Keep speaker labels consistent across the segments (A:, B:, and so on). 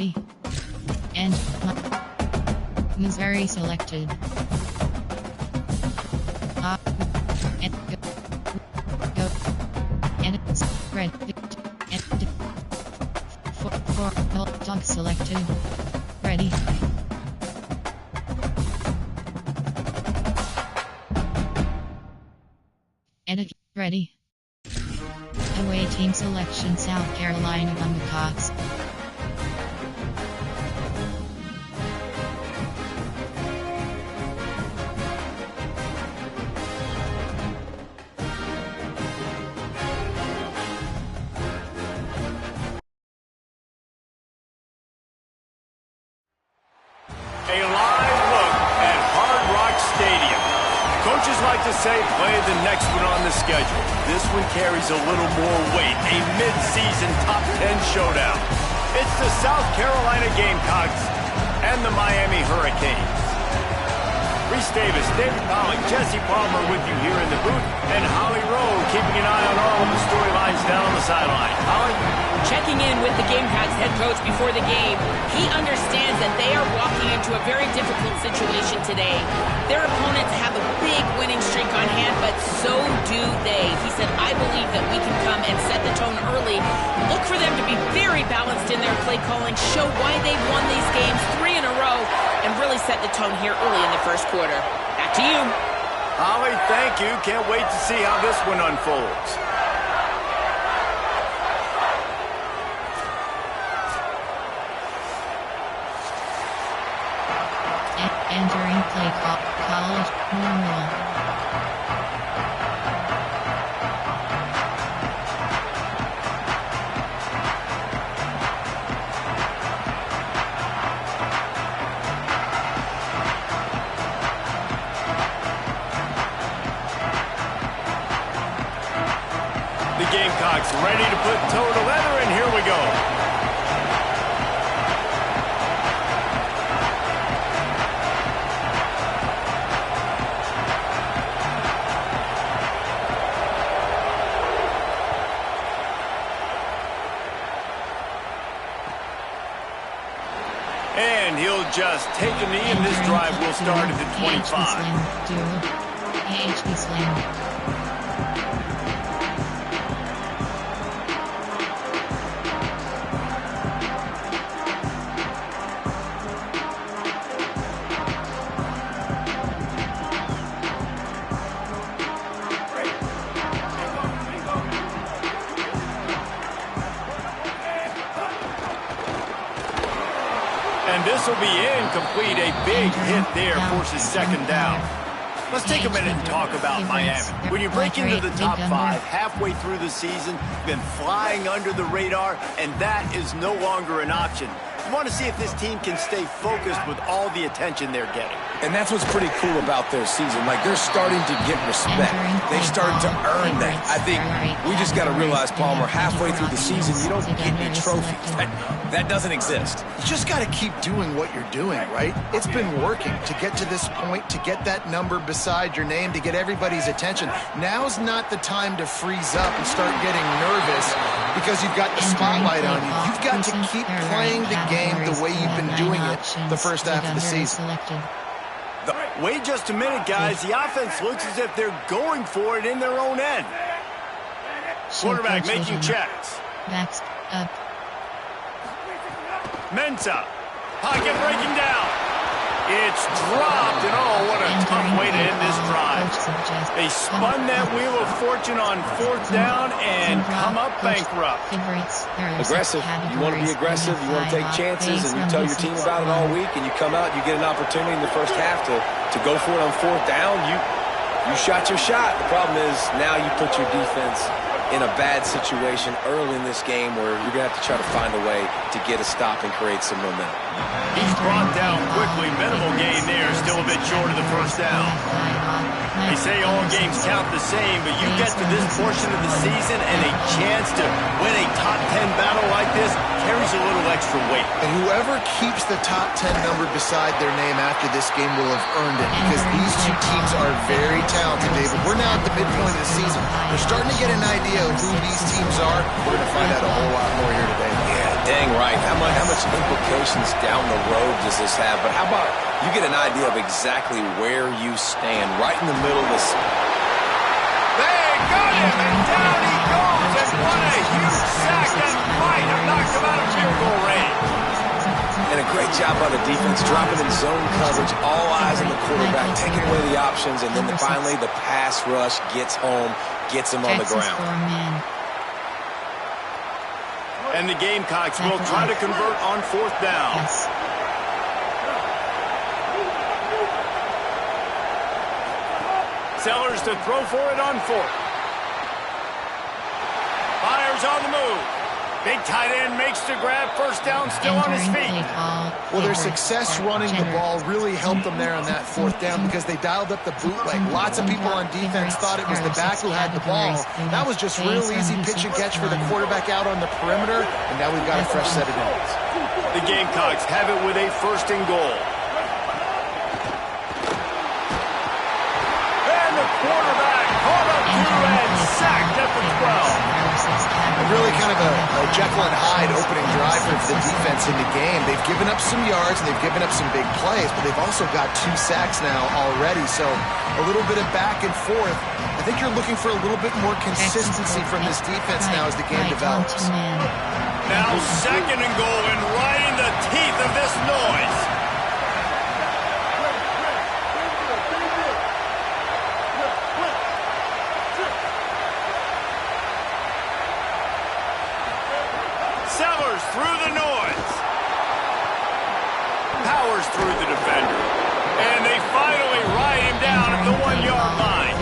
A: Ready. And Missouri selected. And go. And spread. And for dog selected. Ready. And ready. Away team selection South Carolina Gamecocks.
B: A live look at Hard Rock Stadium. Coaches like to say play the next one on the schedule. This one carries a little more weight, a mid-season top 10 showdown. It's the South Carolina Gamecocks and the Miami Hurricanes. Reese Davis, David Pollock, Jesse Palmer with you here in the booth, and Holly Rowe keeping an eye on all of the storylines down on the sideline. Holly?
C: Checking in with the Gamecocks head coach before the game, he understands that they are walking into a very difficult situation today. Their opponents have a big winning streak on hand, but so do they. He said, I believe that we can come and set the tone early. Look for them to be very balanced in their play calling, show why they've won these games 3 in a row, and really set the tone here early in the first quarter. Back to you.
B: Holly, thank you. Can't wait to see how this one unfolds.
A: Entering play college normal.
B: The Gamecocks ready to put toe to leather, and here we go. And he'll just take a knee, and this drive will start at the 25. And this will be incomplete. A big hit there forces second down. Let's take a minute and talk about Miami. When you break into the top 5 halfway through the season, you've been flying under the radar, and that is no longer an option. You want to see if this team can stay focused with all the attention they're getting.
D: And that's what's pretty cool about their season. Like, they're starting to get respect. They've started to earn that. I think we just got to realize, Palmer, halfway through the season, you don't get any trophies. That doesn't exist.
E: You just got to keep doing what you're doing, right? It's been working to get to this point, to get that number beside your name, to get everybody's attention. Now's not the time to freeze up and start getting nervous because you've got the spotlight on you. You've got to keep playing the game the way you've been doing it the first half of the season.
B: Wait just a minute, guys. The offense looks as if they're going for it in their own end. Quarterback making checks.
A: Next up.
B: Ncaa. Pocket breaking down. It's dropped, and oh, what a tough way to end this drive. They spun that wheel of fortune on 4th down and come up bankrupt.
D: Aggressive. You want to be aggressive. You want to take chances, and you tell your team about it all week, and you come out, you get an opportunity in the first half to go for it on 4th down. You shot your shot. The problem is now you put your defense in a bad situation early in this game where you're going to have to try to find a way to get a stop and create some momentum.
B: He's brought down quickly. Minimal gain there. Still a bit short of the first down. They say all games count the same, but you get to this portion of the season and a chance to win a top 10 battle like this carries a little extra weight.
E: And whoever keeps the top 10 number beside their name after this game will have earned it, because these two teams are very talented, David. We're now at the midpoint of the season. We're starting to get an idea of who these teams are. We're going to find out a whole lot more here today.
D: Yeah. Dang right. How much implications down the road does this have? But how about you get an idea of exactly where you stand, right in the middle of this.
B: They got him, and down he goes, and what a huge sack and might have knocked him out of field goal range.
D: And a great job by the defense, dropping in zone coverage, all eyes on the quarterback, taking away the options, and then finally the pass rush gets home, gets him on the ground.
B: And the Gamecocks will try to convert on 4th down.
A: Yes.
B: Sellers to throw for it on 4th. Fires on the move. Big tight end makes the grab. First down, still on his feet.
E: Well, their success running the ball really helped them there on that 4th down because they dialed up the bootleg. Lots of people on defense thought it was the back who had the ball. That was just real easy pitch and catch for the quarterback out on the perimeter, and now we've got a fresh set of downs.
B: The Gamecocks have it with a 1st and goal. And the quarterback caught up through and sacked at the 12.
E: Really kind of a Jekyll and Hyde opening drive for the defense in the game. They've given up some yards and they've given up some big plays, but they've also got 2 sacks now already. So a little bit of back and forth. I think you're looking for a little bit more consistency from this defense now as the game develops.
B: Now 2nd and goal, and right in the teeth of this noise. Sellers through the noise. Powers through the defender. And they finally ride him down at the 1-yard line.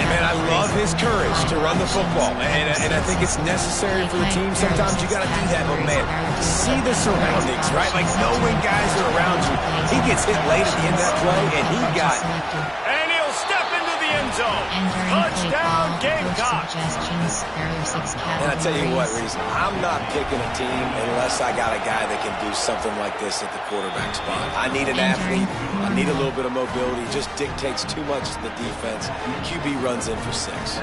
D: And man, I love his courage to run the football. And I think it's necessary for the team. Sometimes you got to do that. But man, see the surroundings, right? Like knowing guys are around you. He gets hit late at the end of that play, and he got...
B: And he'll step into the end zone. Touchdown, Gamecocks.
D: And I tell you what, Reese, I'm not picking a team unless I got a guy that can do something like this at the quarterback spot. I need an athlete. I need a little bit of mobility. It just dictates too much to the defense. QB runs in for 6.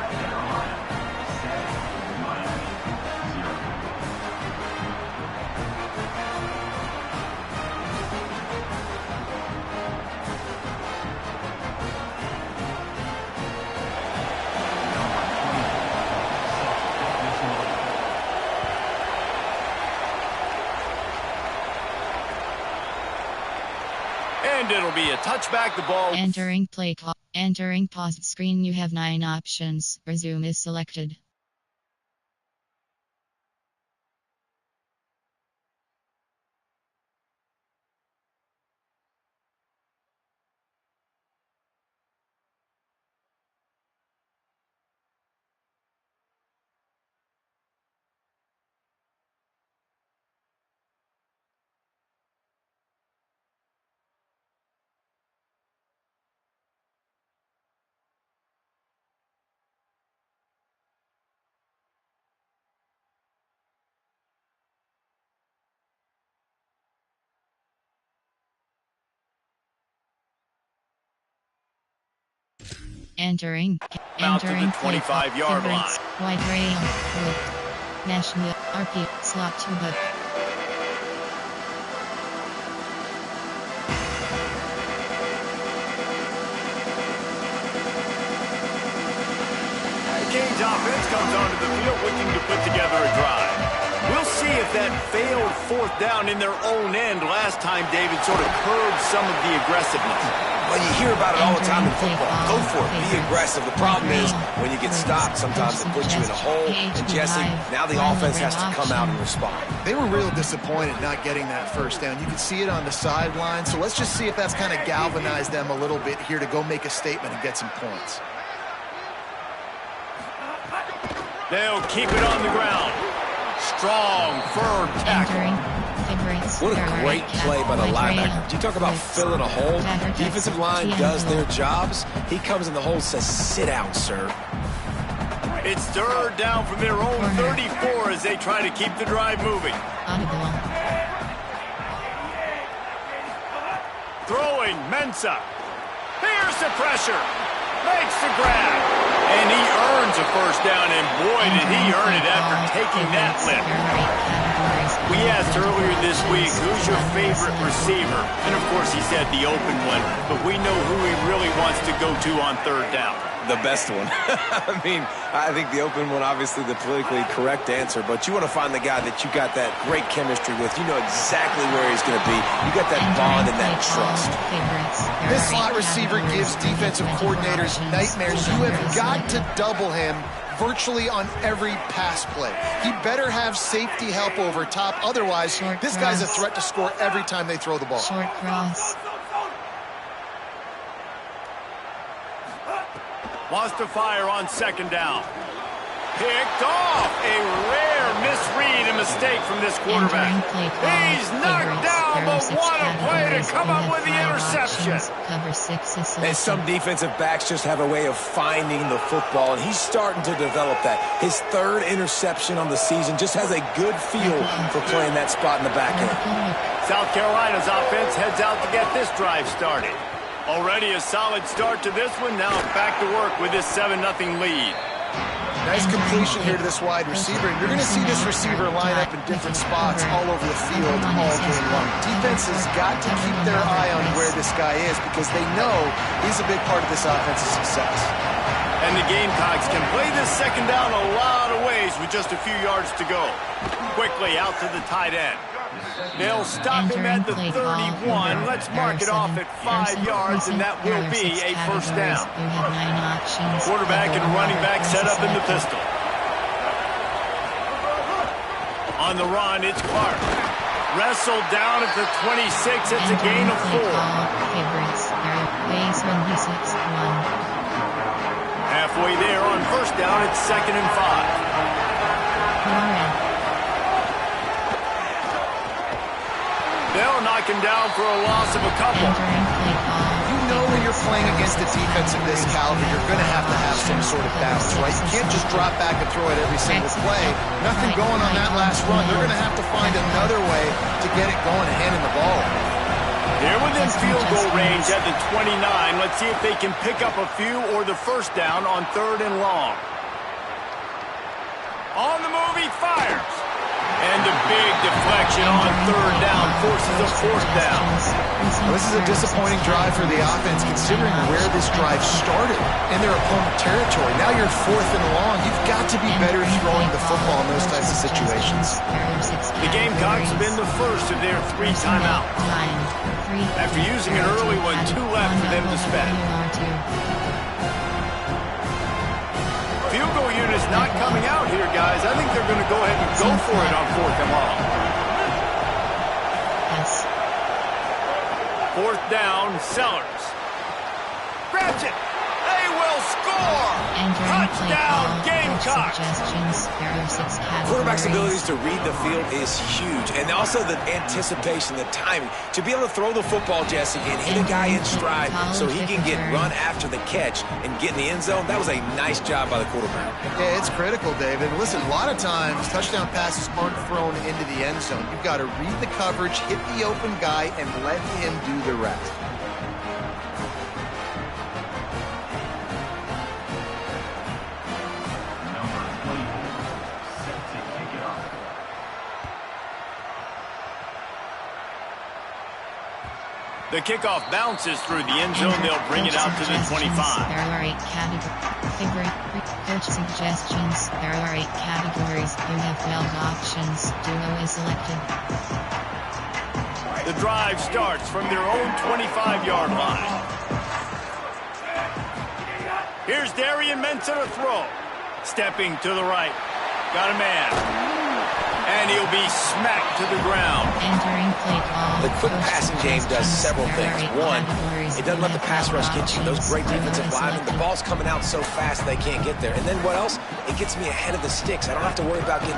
B: And it'll be a touchback. The ball.
A: Entering play call. Entering pause screen. You have 9 options. Resume is selected. Entering
B: Out to the 25-yard line.
A: Wide rail. National RP slot to the
B: Canes offense comes onto the field looking to put together a drive. We'll see if that failed 4th down in their own end last time, David, sort of curbed some of the aggressiveness.
D: Well, you hear about it all the time in football. Go for it. Be aggressive. The problem is when you get stopped, sometimes it puts you in a hole. And Jesse, now the offense has to come out and respond.
E: They were real disappointed not getting that 1st down. You could see it on the sideline. So let's just see if that's kind of galvanized them a little bit here to go make a statement and get some points.
B: They'll keep it on the ground. Strong, firm tackle.
D: What a great play by the linebacker. Do you talk about filling a hole? Defensive line does their jobs. He comes in the hole and says, sit down, sir.
B: It's 3rd down from their own 34 as they try to keep the drive moving. Throwing, Ncaa. Here's the pressure. Makes the grab. And he earns a 1st down, and boy, did he earn it after taking that lift. We asked earlier this week, who's your favorite receiver? And, of course, he said the open one. But we know who he really wants to go to on third down.
D: The best one. I mean, I think the open one, obviously the politically correct answer, but you want to find the guy that you got that great chemistry with. You know exactly where he's going to be. You got that bond and that trust.
E: This slot receiver gives defensive coordinators nightmares. You have got to double him virtually on every pass play. He better have safety help over top. Otherwise, this guy's a threat to score every time they throw the ball.
A: Short cross.
B: Wants to fire on second down. Picked off. A rare misread and mistake from this quarterback. He's knocked down, but what a play to come up with the interception.
A: Cover 6
D: And some defensive backs just have a way of finding the football, and he's starting to develop that. His third interception on the season, just has a good feel for playing that spot in the back end.
B: South Carolina's offense heads out to get this drive started. Already a solid start to this one. Now back to work with this 7-0 lead.
E: Nice completion here to this wide receiver. You're going to see this receiver line up in different spots all over the field all game long. Defense has got to keep their eye on where this guy is because they know he's a big part of this offense's success.
B: And the Gamecocks can play this second down a lot of ways with just a few yards to go. Quickly out to the tight end. They'll stop him at the 31. Let's mark it off at 5 yards, and that will be a first down. Quarterback and running back set up in the pistol. On the run, it's Clark. Wrestled down at the 26. It's a gain of 4. Halfway there on first down, it's 2nd and 5. They'll knock him down for a loss of a couple.
E: You know when you're playing against a defense of this caliber, you're going to have some sort of balance, right? You can't just drop back and throw it every single play. Nothing going on that last run. They're going to have to find another way to get it going and handing the ball.
B: They're within field goal range at the 29. Let's see if they can pick up a few or the first down on 3rd and long. On the move, he fires. And a big deflection on 3rd down forces a 4th down.
E: Well, this is a disappointing drive for the offense considering where this drive started in their opponent territory. Now you're 4th and long. You've got to be better throwing the football in those types of situations.
B: The Gamecocks have been the first of their 3 timeouts. After using an early one, 2 left for them to spend. Field goal unit's not coming out here, guys. I think they're going to go ahead and go for it on 4th and long.
A: Yes.
B: 4th down, Sellers. Grabs it. They will score. Touchdown, Gamecocks.
D: Quarterback's abilities to read the field is huge. And also the anticipation, the timing. To be able to throw the football, Jesse, and hit a guy in stride so he can get run after the catch and get in the end zone, that was a nice job by the quarterback.
E: Yeah, it's critical, David. Listen, a lot of times touchdown passes aren't thrown into the end zone. You've got to read the coverage, hit the open guy, and let him do the rest.
B: The kickoff bounces through the end zone. They'll bring it out to the 25.
A: There are 8 coach suggestions. There are 8 categories. You have 12 options. Duo is selected.
B: The drive starts from their own 25-yard line. Here's Darian Mensah to throw. Stepping to the right. Got a man. And he'll be smacked to the ground.
A: Entering play call.
D: The quick passing game does several things. One, it doesn't let the pass rush get you. Those great defensive linemen, the ball's coming out so fast they can't get there. And then what else? It gets me ahead of the sticks. I don't have to worry about getting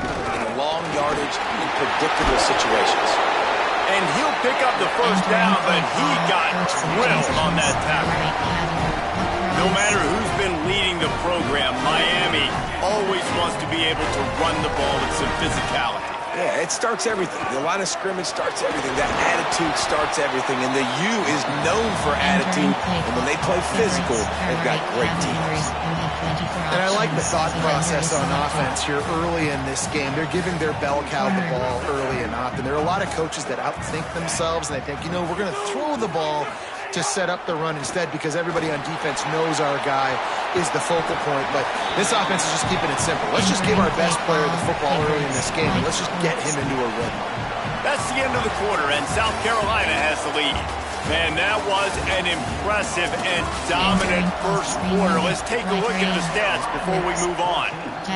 D: long yardage in predictable situations.
B: And he'll pick up the first down, but he got drilled on that tackle. No matter who's been leading the program, Miami always wants to be able to run the ball with some physicality.
D: Yeah, it starts everything. The line of scrimmage starts everything. That attitude starts everything. And the U is known for attitude. And when they play physical, they've got great teams.
E: And I like the thought process on offense here early in this game. They're giving their bell cow the ball early and often. There are a lot of coaches that outthink themselves, and they think, you know, we're going to throw the ball to set up the run instead because everybody on defense knows our guy is the focal point. But this offense is just keeping it simple. Let's just give our best player the football early in this game, and let's just get him into a rhythm.
B: That's the end of the quarter, and South Carolina has the lead. Man, that was an impressive and dominant first quarter. Let's take a look at the stats before we move on.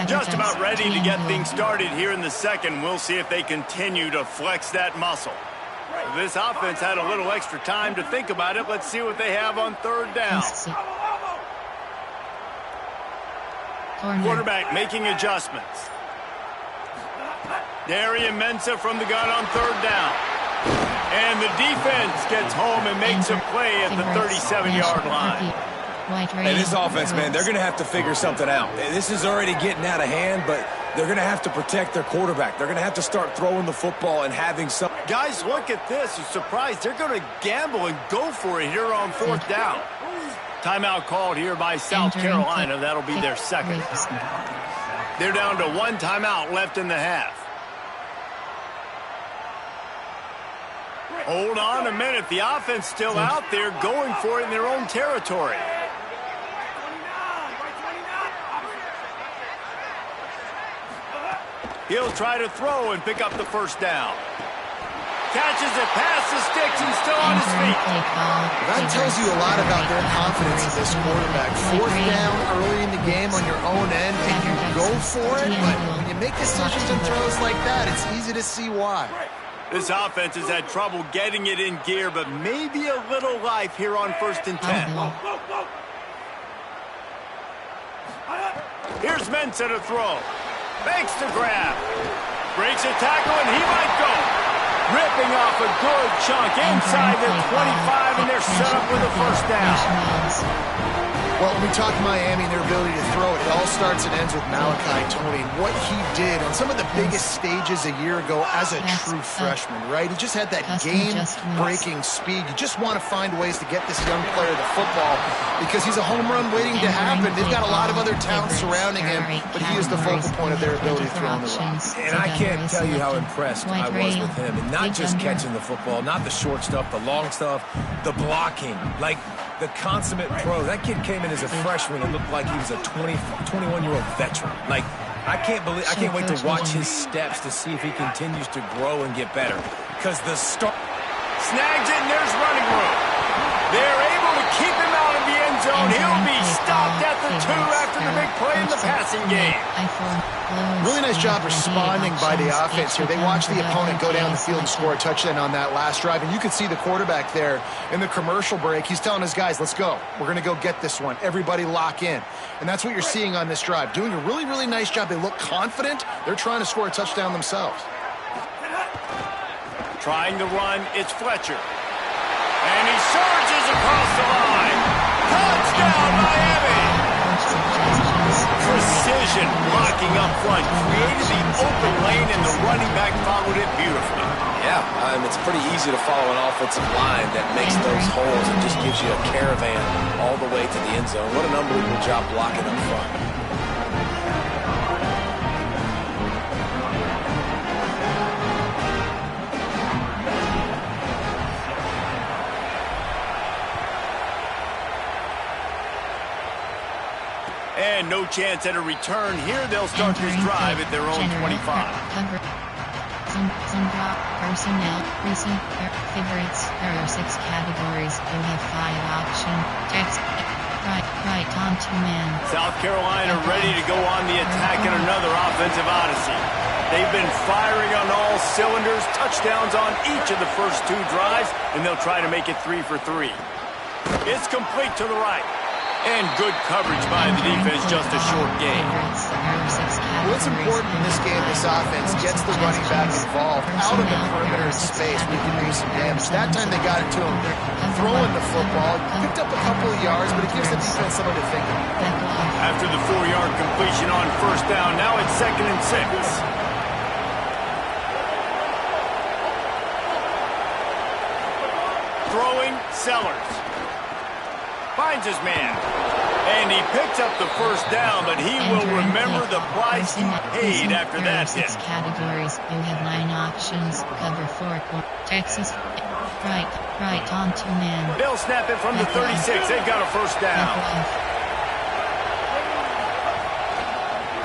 B: Just about ready to get things started here in the second. We'll see if they continue to flex that muscle. This offense had a little extra time to think about it. Let's see what they have on third down. Quarterback making adjustments. Ncaa from the gun on third down. And the defense gets home and makes a play at the 37-yard line.
D: Hey, this offense, man, they're going to have to figure something out. This is already getting out of hand, but they're going to have to protect their quarterback. They're going to have to start throwing the football and having some.
B: Guys, look at this. I'm surprised they're going to gamble and go for it here on fourth down. Timeout called here by South Carolina. That'll be their second. They're down to one timeout left in the half. Hold on a minute. The offense still out there going for it in their own territory. He'll try to throw and pick up the first down. Catches it past the sticks and still on his feet.
E: That tells you a lot about their confidence in this quarterback. Fourth down early in the game on your own end, and you go for it. But when you make decisions and throws like that, it's easy to see why.
B: This offense has had trouble getting it in gear, but maybe a little life here on 1st and 10. Here's Ncaa to throw. Makes the grab. Breaks a tackle, and he might go. Ripping off a good chunk inside the 25, and they're set up with a first down.
E: Well, when we talk Miami and their ability to throw it, it all starts and ends with Malachi Tony and what he did on some of the biggest stages a year ago as a true freshman, right? He just had that game-breaking speed. You just want to find ways to get this young player the football because he's a home run waiting to happen. They've got a lot of other talent surrounding him, but he is the focal point of their ability to throw on the rock.
D: And I can't tell you how impressed I was with him. And not just catching the football, not the short stuff, the long stuff, the blocking. Like, the consummate pro. That kid came in as a freshman and looked like he was a 21-year-old veteran. Like, I can't wait to watch his steps to see if he continues to grow and get better. Because the start
B: snags it, and there's running room. They're able to keep him out of the end zone. He'll be stopped at the 2 after the big play in the passing game.
E: Really nice job responding by the offense here. They watched the opponent go down the field and score a touchdown on that last drive, and you could see the quarterback there in the commercial break. He's telling his guys, let's go. We're going to go get this one. Everybody lock in. And that's what you're seeing on this drive. Doing a really, really nice job. They look confident. They're trying to score a touchdown themselves.
B: Trying to run, it's Fletcher. And he surges across the line. Touchdown, Miami! Precision blocking up front. Created the open lane, and the running back followed it beautifully.
D: Yeah, it's pretty easy to follow an offensive line that makes those holes and just gives you a caravan all the way to the end zone. What an unbelievable job blocking up front.
B: And no chance at a return here. They'll start this drive at their own 25.
A: Personnel, recent favorites. There are 6 categories. You have 5 options. Text, right, on 2 man.
B: South Carolina ready to go on the attack in another offensive odyssey. They've been firing on all cylinders. Touchdowns on each of the first 2 drives, and they'll try to make it 3 for 3. It's complete to the right. And good coverage by the defense, just a short gain.
E: What's important in this game, this offense gets the running back involved out of the perimeter in space where you can do some damage. That time they got it to him throwing the football. Picked up a couple of yards, but it gives the defense something to think about.
B: After the 4-yard completion on first down, now it's 2nd and 6. Throwing, Sellers. Finds his man. And he picks up the first down, but he will remember the price he paid after that hit.
A: Categories. You have 9 options. Cover 4. Texas. Right on 2 man.
B: They'll snap it from the 36. They've got a first down.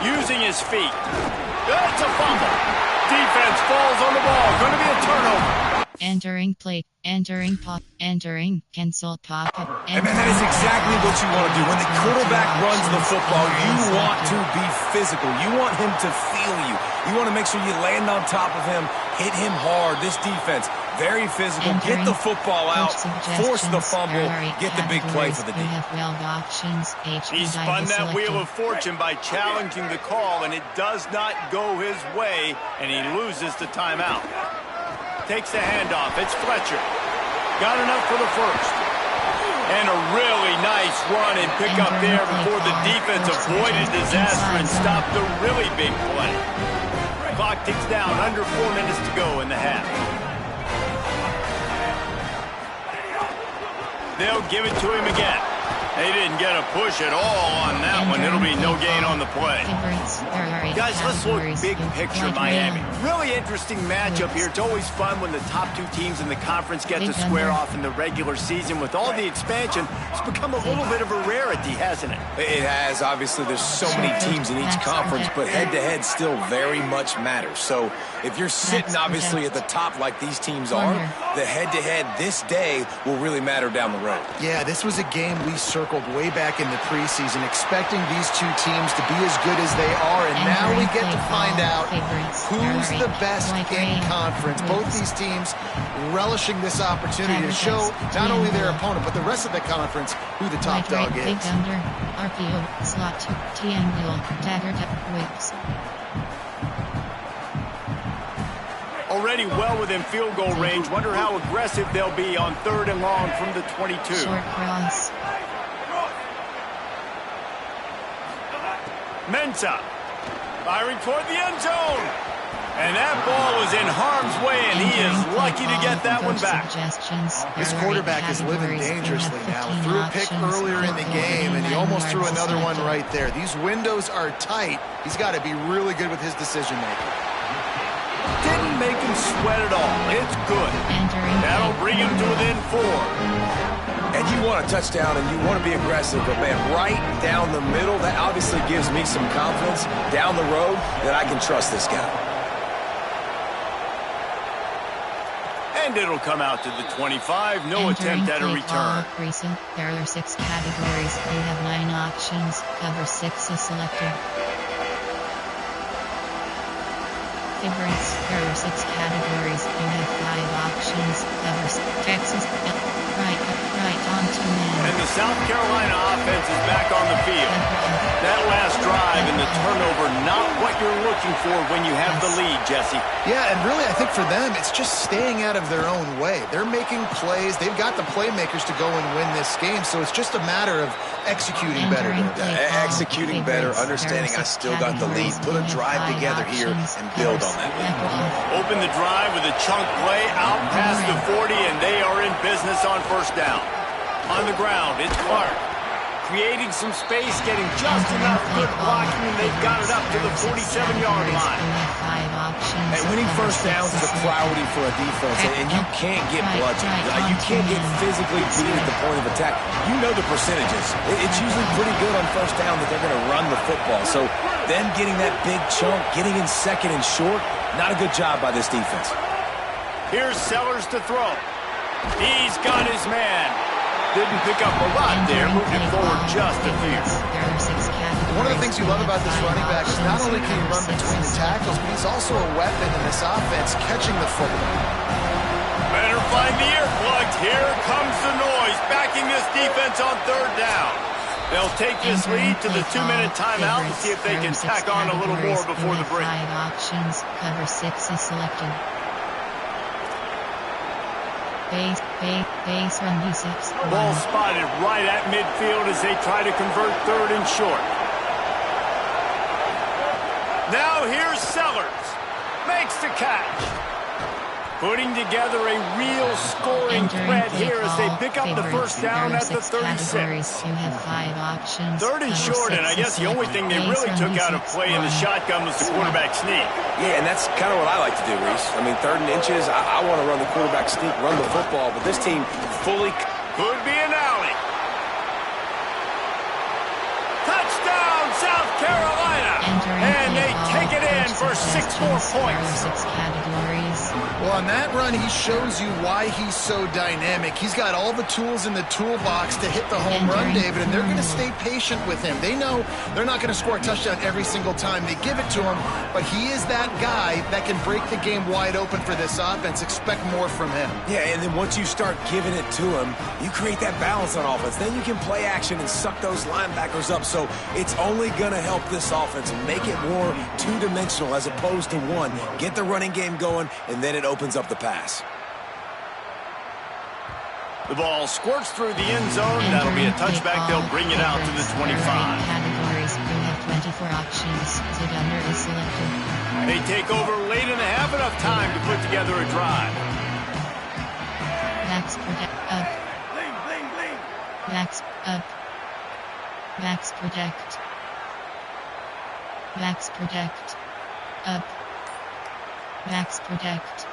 B: Using his feet. It's a fumble. Defense falls on the ball. Going to be a turnover.
A: Entering plate. Entering pop. Entering cancel pop-up.
D: And that is exactly what you want to do. When the quarterback runs the football, you want to be physical. You want him to feel you. You want to make sure you land on top of him, hit him hard. This defense, very physical. Get the football out, force the fumble, get the big play for the defense.
B: He spun that wheel of fortune by challenging the call, and it does not go his way, and he loses the timeout. Takes the handoff. It's Fletcher. Got enough for the first. And a really nice run and pick up there before the defense avoided disaster and stopped the really big play. Clock ticks down. Under 4 minutes to go in the half. They'll give it to him again. They didn't get a push at all on that one. It'll be no gain on the play. Guys, let's look big picture Miami. Really interesting matchup here. It's always fun when the top 2 teams in the conference get to square off in the regular season. With all the expansion, it's become a little bit of a rarity, hasn't it?
D: It has. Obviously, there's so many teams in each conference, but head-to-head still very much matters. So if you're sitting, obviously, at the top like these teams are, the head-to-head this day will really matter down the road.
E: Yeah, this was a game we circled way back in the preseason, expecting these 2 teams to be as good as they are, and now we get to find out who's the best in conference. Both these teams relishing this opportunity to show not only their opponent, but the rest of the conference who the top dog is.
A: RPO, slot 2, triangle, dagger, whips.
B: Already well within field goal range. Wonder how aggressive they'll be on 3rd and long from the 22.
A: Short cross.
B: Ncaa firing toward the end zone. And that ball was in harm's way, and he is lucky to get that one back.
E: This quarterback is living dangerously now. He threw a pick earlier in the game, and he almost threw another one right there. These windows are tight. He's got to be really good with his decision-making.
B: Didn't make him sweat at all. It's good. That'll bring him to within 4.
D: And you want a touchdown, and you want to be aggressive, but, man, right down the middle, that obviously gives me some confidence down the road that I can trust this guy.
B: And it'll come out to the 25. No attempt at a return.
A: There are 6 categories. You have 9 options. Cover 6 is selected. Favorites. There are 6 categories. You have 5 options. Cover Texas. Right on 2 men.
B: And the South Carolina offense is back on the field. That last drive and the turnover, not what you're looking for when you have the lead, Jesse.
E: Yeah, and really I think for them, it's just staying out of their own way. They're making plays. They've got the playmakers to go and win this game, so it's just a matter of executing better.
D: Executing better, understanding I still got the lead. Put a drive together here and build on that lead.
B: Open the drive with a chunk play out past the 40, and they are in business on first down. On the ground, it's Clark. Creating some space, getting just enough good blocking, and they've got it up to the 47-yard line.
D: And winning first downs is a priority for a defense, and you can't get bludgeoned. You can't get physically beat at the point of attack. You know the percentages. It's usually pretty good on first down that they're going to run the football. So them getting that big chunk, getting in second and short, not a good job by this defense.
B: Here's Sellers to throw. He's got his man. Didn't pick up a lot there, moved it forward just a few.
E: One of the things you love about this running back is not only can he run between the tackles, but he's also a weapon in this offense, catching the football.
B: Better find the earplugs. Here comes the noise, backing this defense on 3rd down. They'll take this lead to the 2-minute timeout and see if they can tack on a little more before the break.
A: 5 options, cover 6 is selected. Base run D6.
B: Ball spotted right at midfield as they try to convert 3rd and short. Now here's Sellers. Makes the catch. Putting together a real scoring threat here as they pick up the first down at the 36.
A: You have 5 options.
B: Third and short, and I guess the only thing they really took out of play in the shotgun was the quarterback sneak.
D: Yeah, and that's kind of what I like to do, Reese. I mean, 3rd and inches, I want to run the quarterback sneak, run the football, but this team fully...
B: Could be an alley. Touchdown, South Carolina. And they take it in for 6 more points.
A: 6 categories.
E: Well, on that run, he shows you why he's so dynamic. He's got all the tools in the toolbox to hit the home run, David, and they're going to stay patient with him. They know they're not going to score a touchdown every single time they give it to him, but he is that guy that can break the game wide open for this offense. Expect more from him.
D: Yeah, and then once you start giving it to him, you create that balance on offense. Then you can play action and suck those linebackers up. So it's only going to help this offense make it more two-dimensional as opposed to one. Get the running game going, and then it opens up the pass.
B: The ball squirts through the end zone. That'll be a touchback. They'll bring it out to the 25.
A: Categories. You have 24 options. Sit under is selected.
B: They take over late in the half, enough time to put together a drive.
A: Backs protect up. Backs up. Backs protect. Backs protect. Up. Backs protect.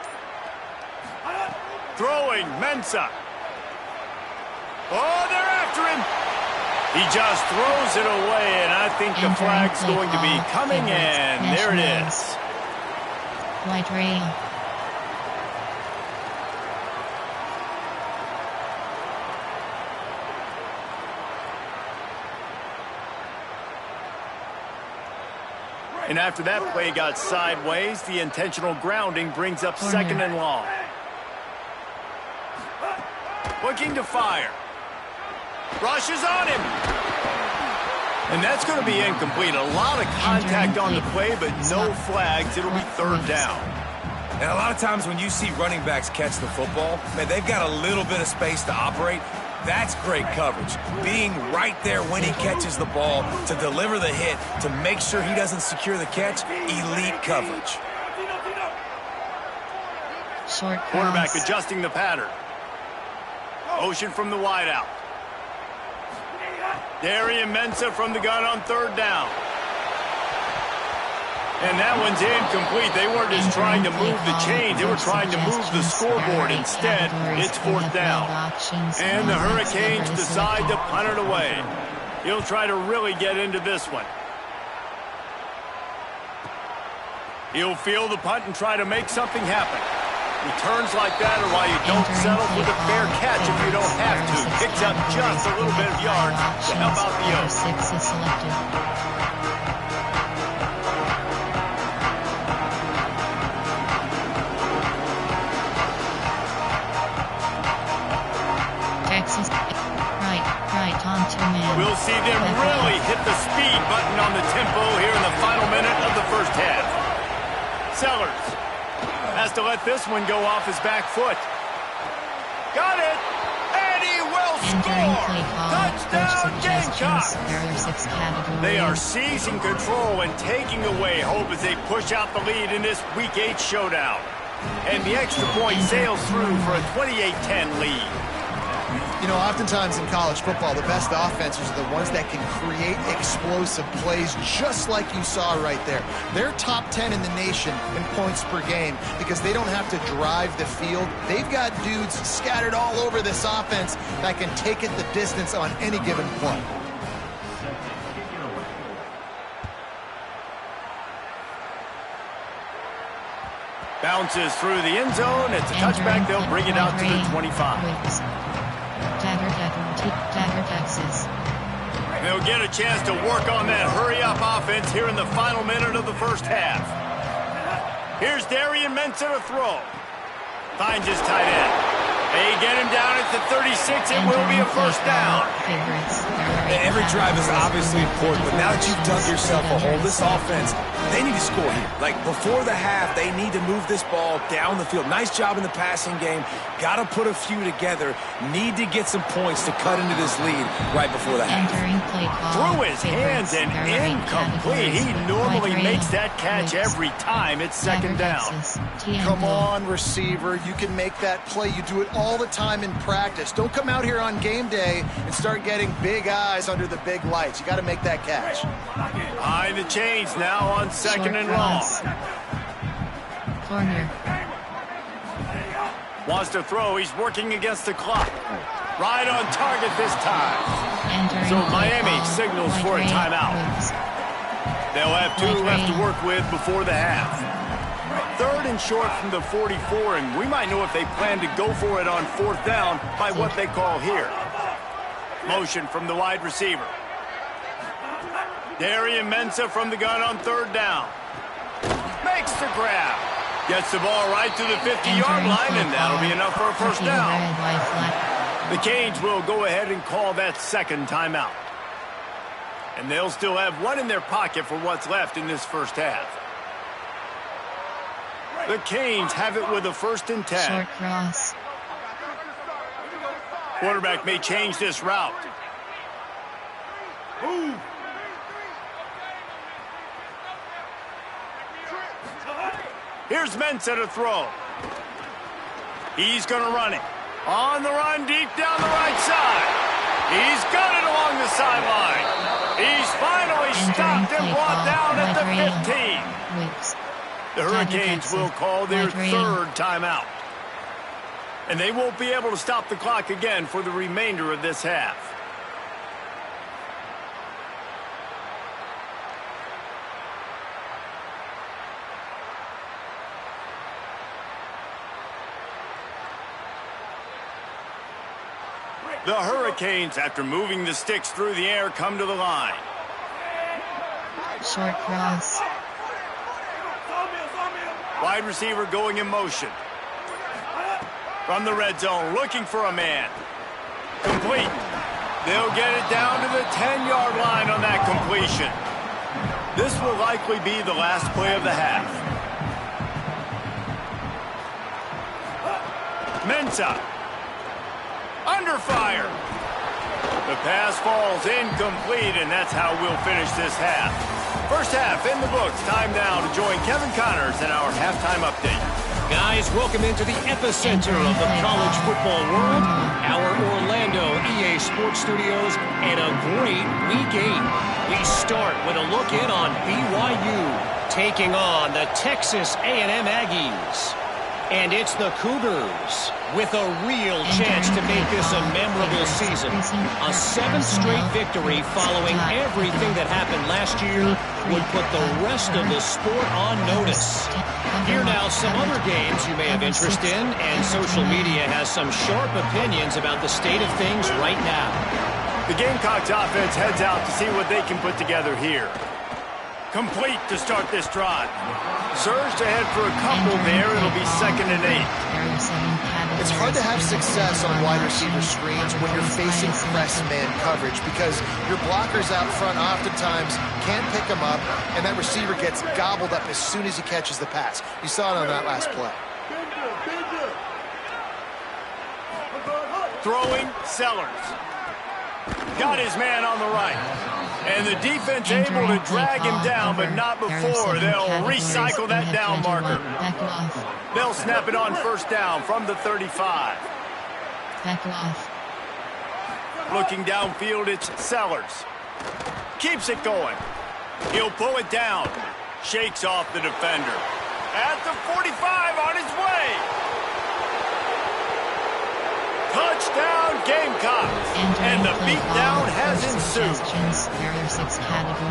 B: Throwing, Ncaa. Oh, they're after him. He just throws it away, and I think the flag's going to be coming in. There it is.
A: White rail.
B: And after that play got sideways, the intentional grounding brings up 2nd and long. Looking to fire. Rushes on him. And that's going to be incomplete. A lot of contact on the play, but no flags. It'll be 3rd down.
D: And a lot of times when you see running backs catch the football, man, they've got a little bit of space to operate. That's great coverage. Being right there when he catches the ball to deliver the hit, to make sure he doesn't secure the catch, elite coverage.
A: Short
B: Quarterback
A: cross.
B: adjusting the pattern. Motion from the wideout. Ncaa from the gun on 3rd down. And that one's incomplete. They weren't just trying to move the chains. They were trying to move the scoreboard. Instead, it's 4th down. And the Hurricanes decide to punt it away. He'll try to really get into this one. He'll field the punt and try to make something happen. Returns like that are why you don't settle for the fair catch if you don't have to. Picks up just a little bit of yards to help out the Oaks.
A: 6 is selected. Texas. Right on 2 man.
B: We'll see them really hit the speed button on the tempo here in the final minute of the first half. Sellers has to let this one go off his back foot. Got it! And he will score! Touchdown, Gamecocks! They are seizing control and taking away hope as they push out the lead in this Week 8 showdown. And the extra point sails through for a 28-10 lead.
E: You know, oftentimes in college football, the best offenses are the ones that can create explosive plays, just like you saw right there. They're top 10 in the nation in points per game because they don't have to drive the field. They've got dudes scattered all over this offense that can take it the distance on any given play.
B: Bounces through the end zone. It's a touchback. They'll bring it out to the 25.
A: Dagger, Texas.
B: They'll get a chance to work on that hurry-up offense here in the final minute of the first half. Here's Ncaa to throw. Finds his tight end. They get him down at the 36. It will be a first down.
D: Every drive is obviously important, but now that you've dug yourself a hole, this offense, they need to score here. Like, before the half, they need to move this ball down the field. Nice job in the passing game. Got to put a few together. Need to get some points to cut into this lead right before the half.
B: Through his hands and incomplete. He normally makes that catch every time. It's second down.
E: Come on, receiver. You can make that play. You do it all the time in practice. Don't come out here on game day and start getting big eyes under the big lights. You got to make that catch.
B: Behind the chains now on second and long.
A: Corner.
B: Wants to throw. He's working against the clock. Right on target this time. So Miami signals for a timeout. They'll have 2 left to work with before the half. 3rd and short from the 44, and we might know if they plan to go for it on 4th down by what they call here. Motion from the wide receiver. Ncaa from the gun on 3rd down. Makes the grab. Gets the ball right to the 50-yard line, and that'll be enough for a first down. The Canes will go ahead and call that second timeout. And they'll still have 1 in their pocket for what's left in this first half. The Canes have it with a 1st and 10.
A: Short cross.
B: Quarterback may change this route. Ooh. Here's Ncaa to throw. He's going to run it. On the run, deep down the right side. He's got it along the sideline. He's finally stopped and brought down at the 15. The Hurricanes will call their 3rd timeout. And they won't be able to stop the clock again for the remainder of this half. The Hurricanes, after moving the sticks through the air, come to the line.
A: Short cross.
B: Wide receiver going in motion. From the red zone, looking for a man. Complete. They'll get it down to the 10-yard line on that completion. This will likely be the last play of the half. Ncaa. Under fire. The pass falls incomplete, and that's how we'll finish this half. First half in the books. Time now to join Kevin Connors in our halftime update.
F: Guys, welcome into the epicenter of the college football world, our Orlando EA Sports Studios, and a great Week 8. We start with a look in on BYU, taking on the Texas A&M Aggies. And it's the Cougars with a real chance to make this a memorable season. A 7th straight victory following everything that happened last year would put the rest of the sport on notice. Here now some other games you may have interest in, and social media has some sharp opinions about the state of things right now.
B: The Gamecocks offense heads out to see what they can put together here. Complete to start this drive. Surged ahead for a couple there. It'll be 2nd and 8.
E: It's hard to have success on wide receiver screens when you're facing press man coverage because your blockers out front oftentimes can't pick them up, and that receiver gets gobbled up as soon as he catches the pass. You saw it on that last play.
B: Throwing, Sellers. Got his man on the right. And the defense able to drag him down, but not before. They'll recycle that down marker. They'll snap it on 1st down from the 35. Looking downfield, it's Sellers. Keeps it going. He'll pull it down. Shakes off the defender. At the 45 on his way. Touchdown Gamecocks. And the beatdown has ensued.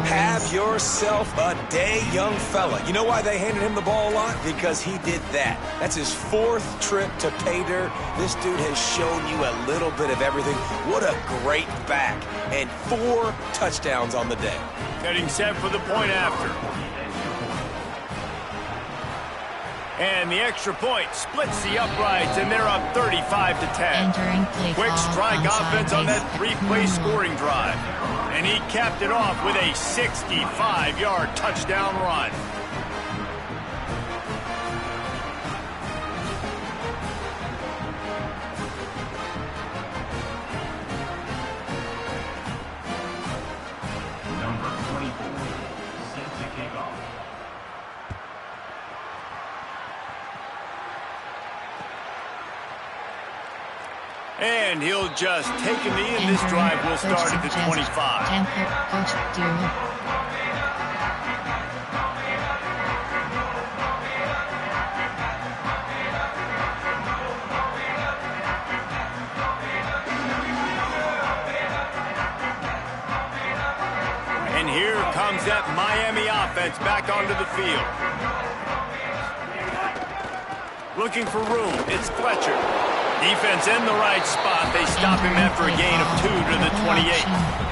D: Have yourself a day, young fella. You know why they handed him the ball a lot? Because he did that. That's his 4th trip to pay dirt. This dude has shown you a little bit of everything. What a great back. And 4 touchdowns on the day. Getting
B: set for the point after. And the extra point splits the uprights, and they're up 35-10. Quick strike offense on that three-play scoring drive. And he capped it off with a 65-yard touchdown run. And he'll just take a knee, and this drive will start at the 25. And here comes that Miami offense back onto the field. Looking for room, it's Fletcher. Defense in the right spot. They stop him after a gain of 2 to the 28.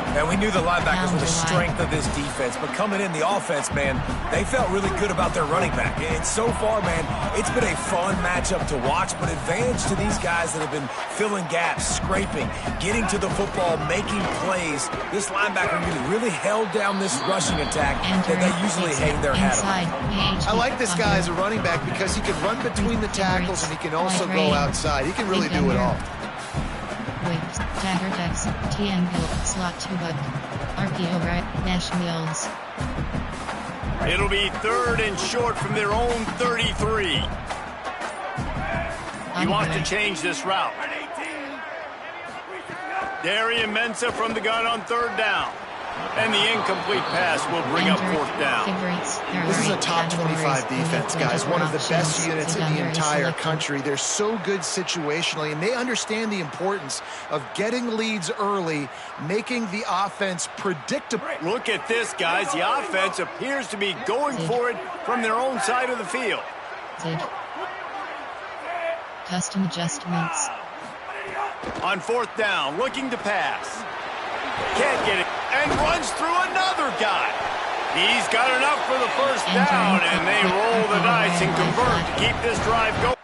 D: And we knew the linebackers were the strength of this defense, but coming in the offense, man, they felt really good about their running back. And so far, man, it's been a fun matchup to watch, but advantage to these guys that have been filling gaps, scraping, getting to the football, making plays. This linebacker really held down this rushing attack that they usually hang their hat on.
E: I like this guy as a running back because he can run between the tackles and he can also go outside. He can really do it all.
A: Dagger Dex, TM Slot 2 Buck, RPO right, Nash Mills.
B: It'll be 3rd and short from their own 33. He wants to change this route. Darian Mensah from the gun on 3rd down. And the incomplete pass will bring up 4th down.
E: This is a top 25 defense, guys. One of the best units in the entire country. They're so good situationally, and they understand the importance of getting leads early, making the offense predictable.
B: Look at this, guys. The offense appears to be going for it from their own side of the field.
A: Custom adjustments.
B: On 4th down, looking to pass. Can't get it. And runs through another guy. He's got enough for the 1st down, and they roll the dice and convert to keep this drive going.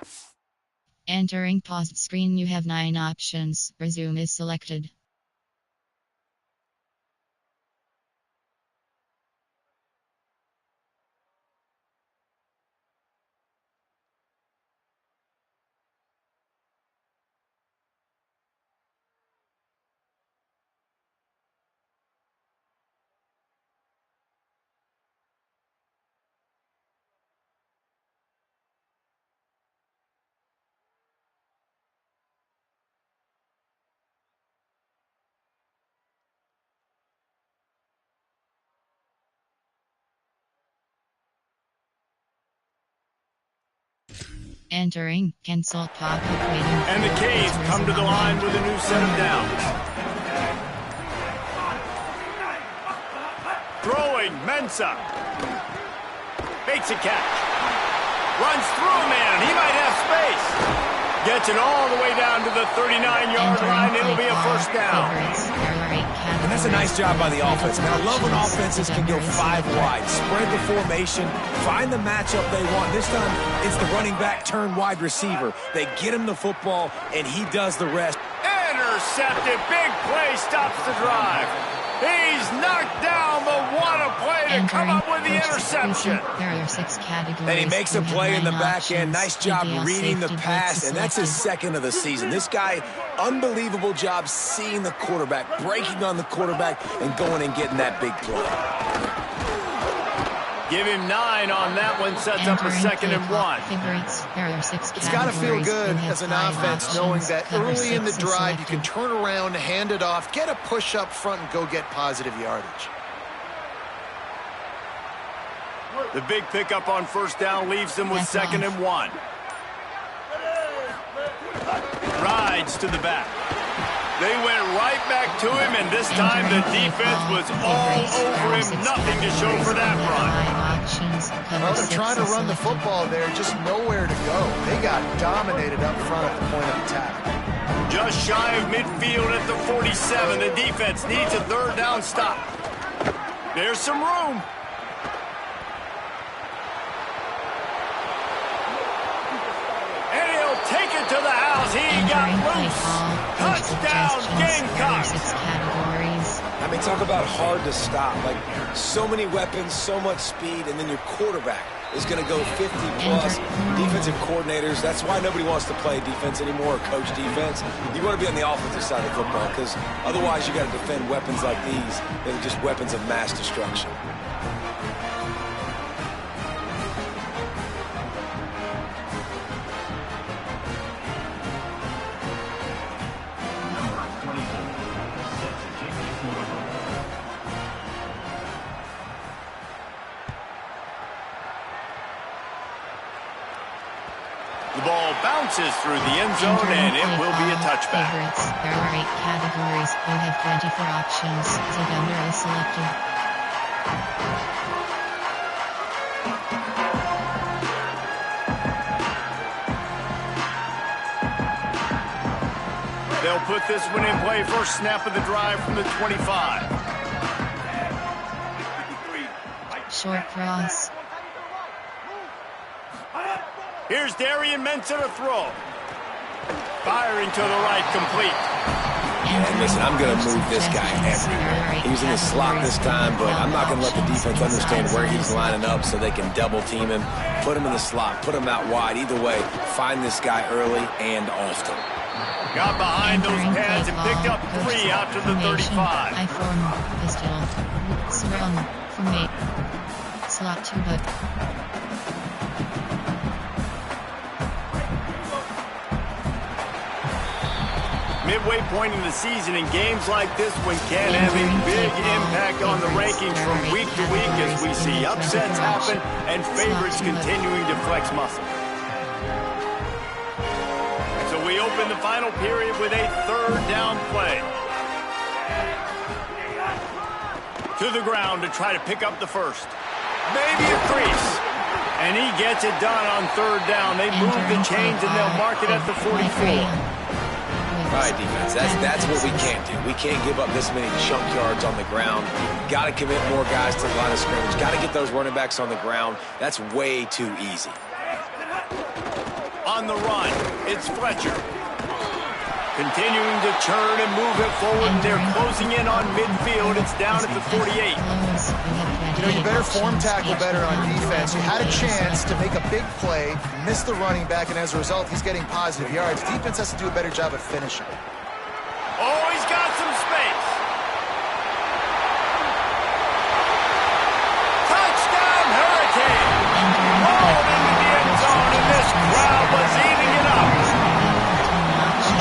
A: Entering paused screen, you have 9 options. Resume is selected. Entering, cancel pop-up waiting.
B: And the Caves come to the line with a new set of downs. Throwing, Mensah. Makes a catch. Runs through a man. He might have space. Gets it all the way down to the 39-yard line. It'll be a 1st down.
D: And that's a nice job by the offense. Man, I love when offenses can go 5 wide. Spread the formation. Find the matchup they want. This time, it's the running back turned wide receiver. They get him the football, and he does the rest.
B: Intercepted. Big play stops the drive. He's knocked down, but what a play to come up with the interception.
A: There are 6 categories.
D: And he makes a play in the back end.
A: options.
D: Nice job reading the pass, and that's his 2nd of the season. This guy, unbelievable job seeing the quarterback, breaking on the quarterback, and going and getting that big play.
B: Give him 9 on that one, sets up a 2nd and 1.
E: It's got to feel good as an offense knowing that early in the drive you can turn around, hand it off, get a push up front, and go get positive yardage.
B: The big pickup on 1st down leaves them with 2nd and 1. Rides to the back. They went right back to him, and this time the defense was all over him. Nothing to show for that run.
E: Well, they're trying to run the football there, just nowhere to go. They got dominated up front at the point of attack.
B: Just shy of midfield at the 47. The defense needs a 3rd down stop. There's some room. because he got loose. Touchdown, Gamecocks.
A: 6 categories.
D: I mean, talk about hard to stop. Like, so many weapons, so much speed, and then your quarterback is going to go 50-plus. Defensive coordinators, that's why nobody wants to play defense anymore or coach defense. You want to be on the offensive side of football because otherwise you got to defend weapons like these that are just weapons of mass destruction.
B: The ball bounces through the end zone, and it will be a touchback.
A: Favorites. There are 8 categories. You have 24 options. Defender is selected.
B: They'll put this one in play. First snap of the drive from the 25.
A: Short cross.
B: Here's Darian Mensah to throw. Firing to the right, complete.
D: And listen, I'm going to move this guy everywhere. He was in the slot this time, but I'm not going to let the defense understand where he's lining up so they can double team him. Put him in the slot, put him out wide. Either way, find this guy early and often.
B: Got behind those pads and picked up 3 out to the 35.
A: I form pistol. Surround from 8. Slot 2 but.
B: Midway point in the season, in games like this one can have a big impact on the rankings from week to week as we see upsets happen and favorites continuing to flex muscle. So we open the final period with a 3rd down play. To the ground to try to pick up the first. Maybe a crease. And he gets it done on 3rd down. They move the chains and they'll mark it at the 44.
D: All right, defense, that's what we can't do. We can't give up this many chunk yards on the ground. Got to commit more guys to the line of scrimmage. Got to get those running backs on the ground. That's way too easy.
B: On the run, it's Fletcher. Continuing to churn and move it forward. They're closing in on midfield. It's down at the 48.
E: You know, you better form tackle better on defense. You had a chance to make a big play, miss the running back, and as a result, he's getting positive yards. Defense has to do a better job of finishing.
B: Oh, he's got some space. Touchdown, Hurricane. Rolled into the end zone, and this crowd was eating it up.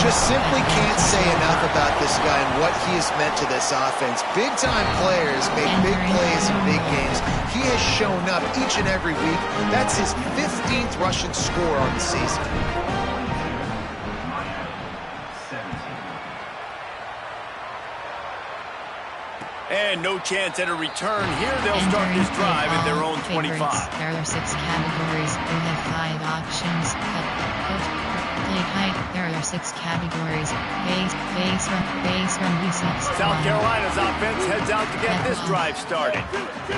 E: Just simply can't say enough about this guy and what he has meant to this offense. Big-time players make big plays in big games. He has shown up each and every week. That's his 15th rushing score on the season.
B: And no chance at a return here. They'll start this drive at their own 25.
A: There are 6 categories. We have 5 options. Play height. There are 6 categories. Base run, defense.
B: South Carolina's offense heads out to get this drive started.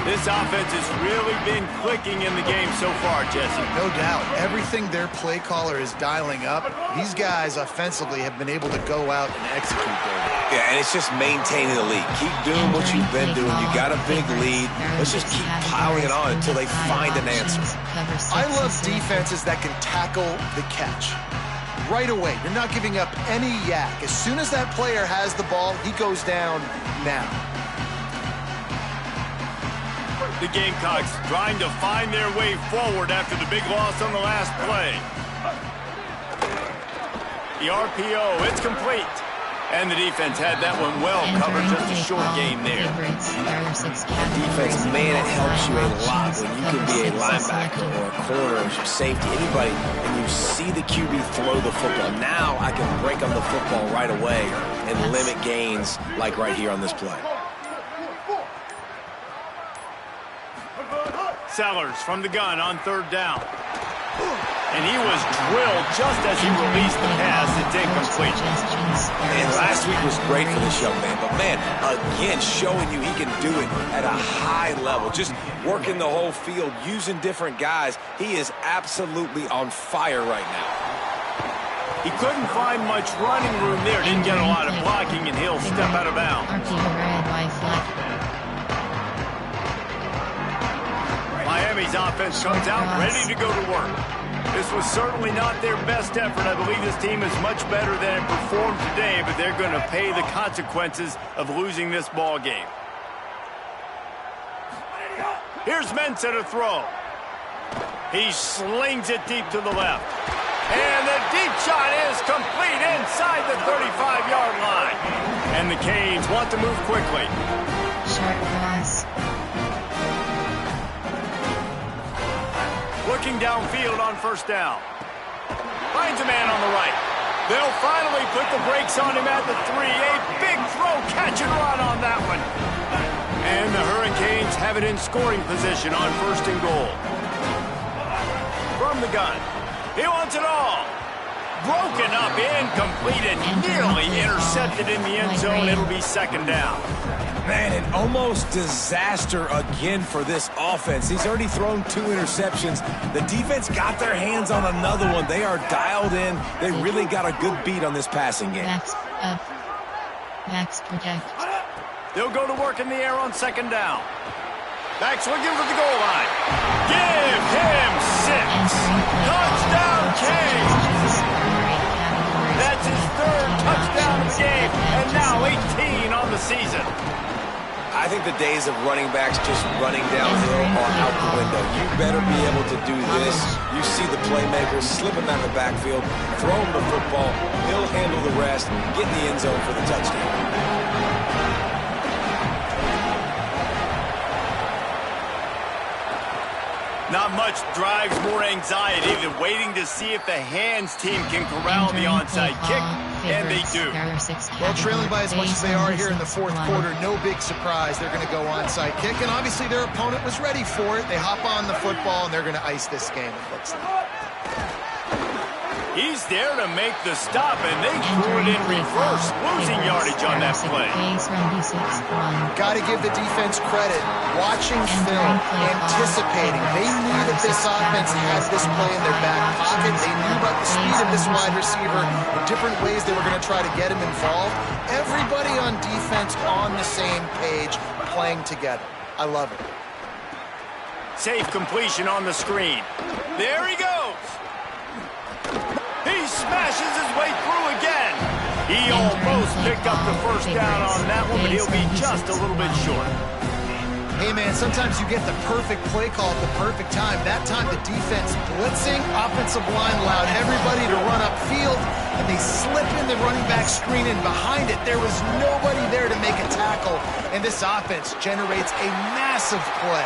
B: This offense has really been clicking in the game so far, Jesse.
E: No doubt. Everything their play caller is dialing up, these guys offensively have been able to go out and execute there.
D: Yeah, and it's just maintaining the lead. Keep doing what you've been doing. You got a big lead. Let's just keep piling it on until they find an answer.
E: I love defenses that can tackle the catch. Right away, you're not giving up any yak. As soon as that player has the ball, he goes down now.
B: The Gamecocks trying to find their way forward after the big loss on the last play. The RPO, it's complete. And the defense had that one well covered, just a short game there.
D: Defense, man, it helps you a lot when you can be a linebacker or a corner or a safety, anybody, and you see the QB throw the football. Now I can break on the football right away and limit gains like right here on this play.
B: Sellers from the gun on 3rd down. And he was drilled just as he released the pass. It's incomplete.
D: And last week was great for this young man. But, man, again, showing you he can do it at a high level. Just working the whole field, using different guys. He is absolutely on fire right now.
B: He couldn't find much running room there. Didn't get a lot of blocking, and he'll step out of bounds. Miami's offense comes out ready to go to work. This was certainly not their best effort. I believe this team is much better than it performed today, but they're going to pay the consequences of losing this ball game. Here's Ncaa to throw. He slings it deep to the left. And the deep shot is complete inside the 35-yard line. And the Canes want to move quickly.
A: Short cross.
B: Looking downfield on first down. Finds a man on the right. They'll finally put the brakes on him at the 3. A big throw, catch and run on that one. And the Hurricanes have it in scoring position on first and goal. From the gun. He wants it all. Broken up, incomplete, and nearly intercepted in the end zone. It'll be second down.
D: Man, an almost disaster again for this offense. He's already thrown 2 interceptions. The defense got their hands on another one. They are dialed in. They really got a good beat on this passing game.
A: Max protect.
B: They'll go to work in the air on second down. Backs looking for the goal line. Give him 6. Touchdown, Canes. That's his 3rd touchdown of the game, and now 18 on the season.
D: I think the days of running backs just running downhill are out the window. You better be able to do this. You see the playmakers slip him out of the backfield, throw him the football, he'll handle the rest, get in the end zone for the touchdown.
B: Not much drives more anxiety than waiting to see if the hands team can corral the onside kick, and they do.
E: Well, trailing by as much as they are here in the 4th quarter, no big surprise. They're going to go onside kick, and obviously their opponent was ready for it. They hop on the football, and they're going to ice this game, it looks like.
B: He's there to make the stop, and they threw it in reverse, losing yardage on that play.
E: Got to give the defense credit. Watching film, anticipating. They knew that this offense had this play in their back pocket. They knew about the speed of this wide receiver, the different ways they were going to try to get him involved. Everybody on defense on the same page, playing together. I love it.
B: Safe completion on the screen. There he goes. He smashes his way through again. He almost picked up the first down on that one, but he'll be just a little bit short.
E: Hey, man, sometimes you get the perfect play call at the perfect time. That time the defense blitzing, offensive line allowed everybody to run upfield, and they slip in the running back screen, and behind it there was nobody there to make a tackle, and this offense generates a massive play.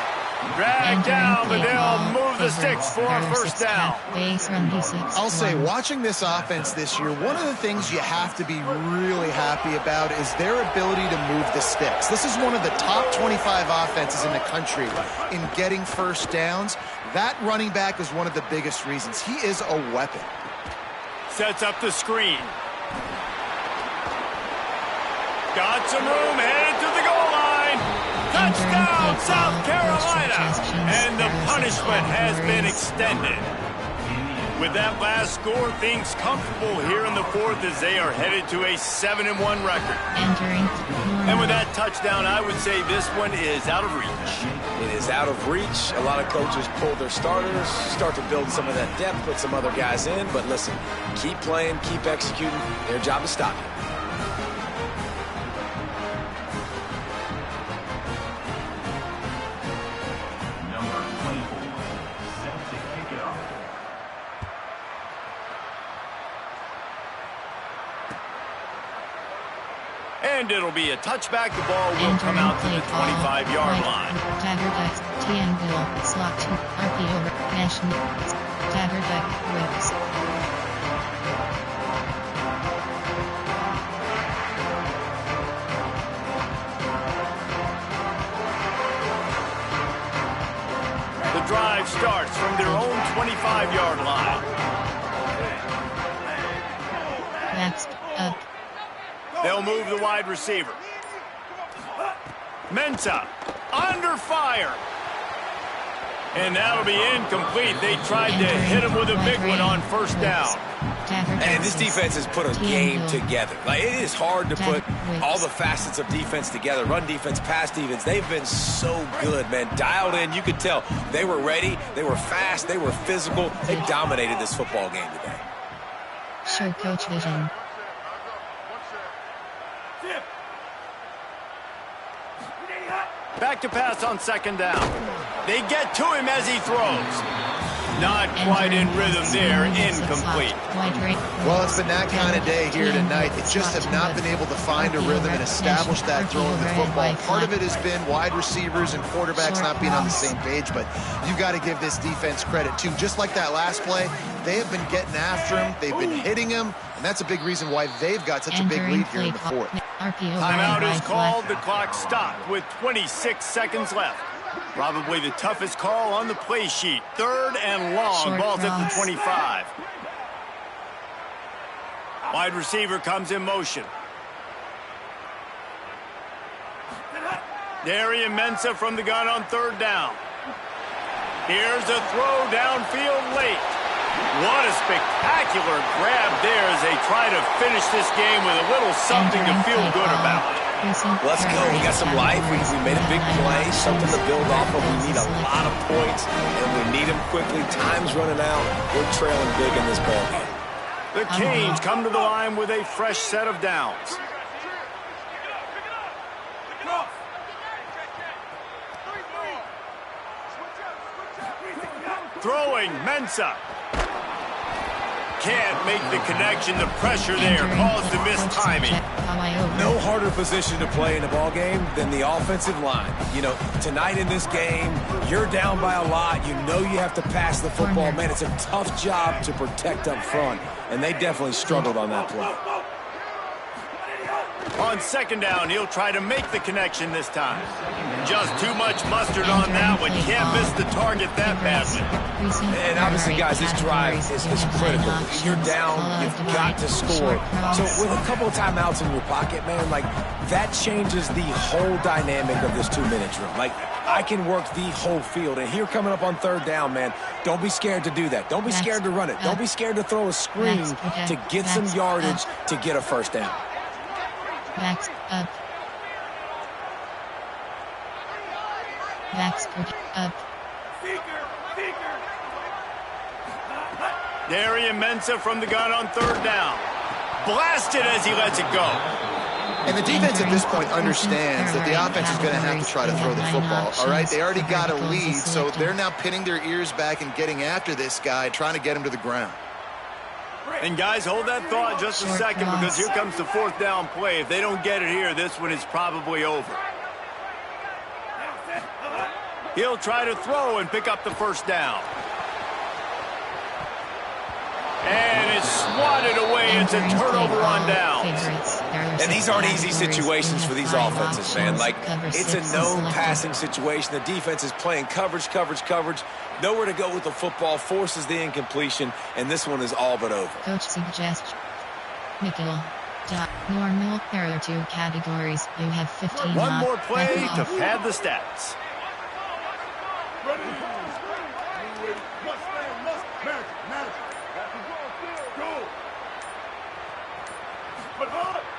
B: Drag down, but they'll move the sticks for a first down.
E: I'll say, watching this offense this year, one of the things you have to be really happy about is their ability to move the sticks. This is one of the top 25 offenses in the country in getting first downs. That running back is one of the biggest reasons. He is a weapon.
B: Sets up the screen. Got some room, headed to the goal line. Touchdown, South Carolina! And the punishment has been extended. With that last score, things comfortable here in the 4th as they are headed to a 7-1 record. And with that touchdown, I would say this one is out of reach.
D: It is out of reach. A lot of coaches pull their starters, start to build some of that depth, put some other guys in. But listen, keep playing, keep executing. Their job is stop you.
B: And it'll be a touchback. The ball will come out to the 25-yard line. The drive starts from their own 25-yard line.
A: Next up.
B: They'll move the wide receiver. Ncaa under fire. And that'll be incomplete. They tried to hit him with a big one on first down.
D: And this defense has put a game together. Like, it is hard to put all the facets of defense together. Run defense, pass defense. They've been so good, man. Dialed in. You could tell they were ready. They were fast. They were physical. They dominated this football game today.
A: Show coach vision.
B: Back to pass on second down. They get to him as he throws. Not quite in rhythm there, incomplete.
E: Well, it's been that kind of day here tonight. They just have not been able to find a rhythm and establish that throw in the football. Part of it has been wide receivers and quarterbacks not being on the same page, but you've got to give this defense credit, too. Just like that last play, they have been getting after him. They've been hitting him, and that's a big reason why they've got such a big lead here in the fourth.
B: Timeout is called. The clock stopped with 26 seconds left. Probably the toughest call on the play sheet. 3rd and long. Ball's at the 25. Wide receiver comes in motion. Ncaa from the gun on 3rd down. Here's a throw downfield late. What a spectacular grab there as they try to finish this game with a little something to feel good about.
D: Let's go. We got some life. We made a big play, something to build off of. We need a lot of points, and we need them quickly. Time's running out. We're trailing big in this ball game.
B: The Canes come to the line with a fresh set of downs. Throwing, Ncaa. Can't make the connection. The pressure there caused the mistiming.
D: No harder position to play in a ball game than the offensive line. You know, tonight in this game, you're down by a lot. You know you have to pass the football. Man, it's a tough job to protect up front, and they definitely struggled on that play.
B: On 2nd down, he'll try to make the connection this time. Just too much mustard on that one. Can't miss the target that badly.
D: And obviously, guys, this drive is critical. You're down, you've got to score. So with a couple of timeouts in your pocket, man, like, that changes the whole dynamic of this 2-minute drill. Like, I can work the whole field. And here coming up on 3rd down, man, don't be scared to do that. Don't be scared to run it. Don't be scared to throw a screen to get some yardage to get a 1st down.
A: Backs up. Backs up.
B: Ncaa from the gun on 3rd down. Blasted as he lets it go.
E: And the defense at this point understands that the offense is going to have to try to throw the football, all right? They already got a lead, so they're now pinning their ears back and getting after this guy, trying to get him to the ground.
B: And guys, hold that thought just a second, because here comes the 4th down play. If they don't get it here, this one is probably over. He'll try to throw and pick up the 1st down. And it's swatted away. It's a turnover on downs.
D: And these aren't easy situations for these offenses, man. Like, it's a known passing situation. The defense is playing coverage. Nowhere to go with the football, forces the incompletion, and this one is all but over.
A: Coach suggests nickel. Normal. There are 2 categories. You have 15.
B: One more play to pad the stats.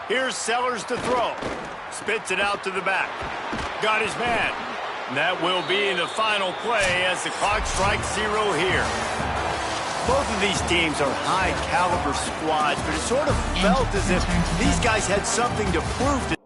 B: Here's Sellers to throw. Spits it out to the back. Got his man. And that will be the final play as the clock strikes 0 here. Both of these teams are high-caliber squads, but it sort of felt as if these guys had something to prove to